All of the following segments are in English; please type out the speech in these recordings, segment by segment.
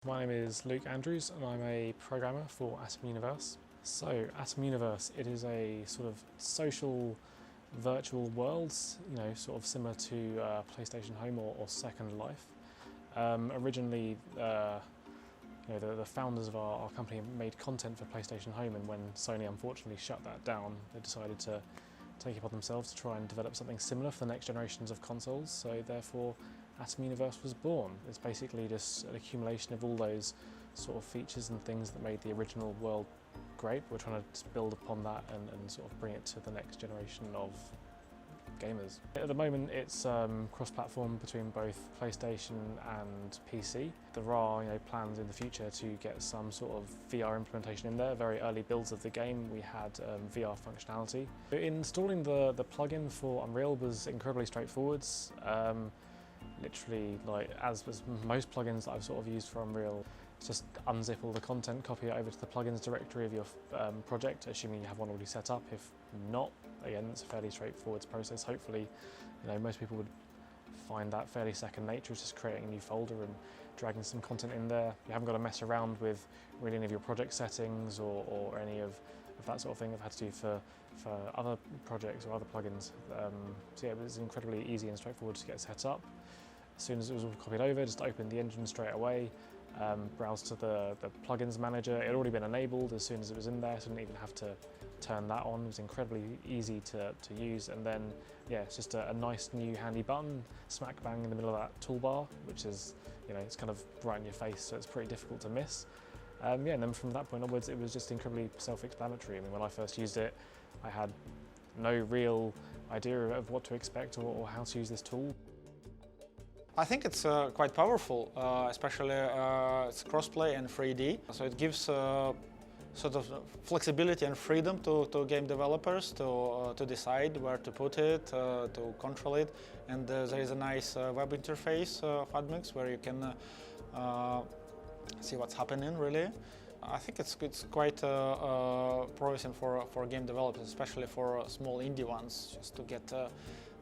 My name is Luke Andrews and I'm a programmer for Atom Universe. So Atom Universe, it is a sort of social virtual world, sort of similar to PlayStation Home or Second Life. Originally, the founders of our company made content for PlayStation Home, and when Sony unfortunately shut that down, they decided to take it upon themselves to try and develop something similar for the next generations of consoles. So therefore, Atom Universe was born. It's basically just an accumulation of all those sort of features and things that made the original world great. We're trying to build upon that and sort of bring it to the next generation of gamers. At the moment, it's cross-platform between both PlayStation and PC. There are plans in the future to get some sort of VR implementation in there. Very early builds of the game, we had VR functionality. Installing the plugin for Unreal was incredibly straightforward. Literally, as most plugins that I've sort of used for Unreal, just unzip all the content, copy it over to the plugins directory of your project, assuming you have one already set up. If not, again, it's a fairly straightforward process. Hopefully, most people would find that fairly second nature. It's just creating a new folder and dragging some content in there. You haven't got to mess around with really any of your project settings or any of that sort of thing I've had to do for other projects or other plugins. So yeah, it was incredibly easy and straightforward to get set up. As soon as it was all copied over, just open the engine straight away, browse to the plugins manager. It had already been enabled as soon as it was in there, so I didn't even have to turn that on. It was incredibly easy to use, and then yeah, it's just a nice new handy button, smack bang in the middle of that toolbar, which is, it's kind of right in your face, so it's pretty difficult to miss. Yeah, and then from that point onwards, it was just incredibly self-explanatory. I mean, when I first used it, I had no real idea of what to expect or how to use this tool. I think it's quite powerful, especially it's crossplay and 3D, so it gives sort of flexibility and freedom to game developers to decide where to put it, to control it, and there is a nice web interface of Admix where you can see what's happening really. I think it's quite promising for game developers, especially for small indie ones, just to get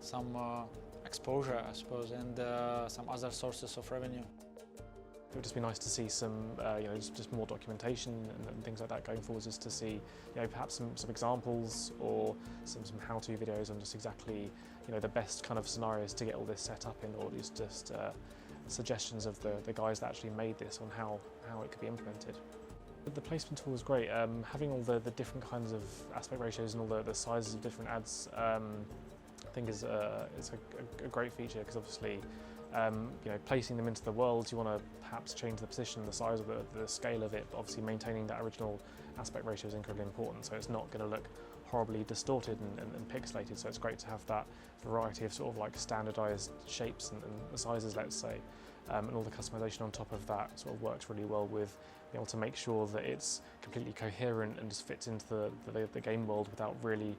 some exposure, I suppose, and some other sources of revenue. It would just be nice to see some, just more documentation and things like that going forward, just to see, perhaps some examples or some how-to videos on just exactly, the best kind of scenarios to get all this set up in, or just suggestions of the guys that actually made this on how it could be implemented. The placement tool was great. Having all the different kinds of aspect ratios and all the sizes of different ads, I think is a great feature, because obviously, placing them into the world, you want to perhaps change the position, the size of the scale of it, but obviously maintaining that original aspect ratio is incredibly important, so it's not going to look horribly distorted and pixelated. So it's great to have that variety of sort of standardized shapes and sizes, let's say, and all the customization on top of that sort of works really well with being able to make sure that it's completely coherent and just fits into the game world without really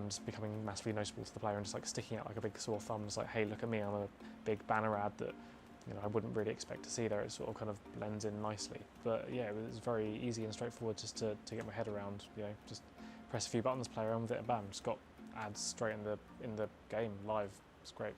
just becoming massively noticeable to the player and just sticking out like a big sore thumb. It's like, hey, look at me, I'm a big banner ad that I wouldn't really expect to see there. It sort of kind of blends in nicely. But yeah, it was very easy and straightforward just to get my head around. Just press a few buttons, play around with it, and bam, just got ads straight in the game live. It's great.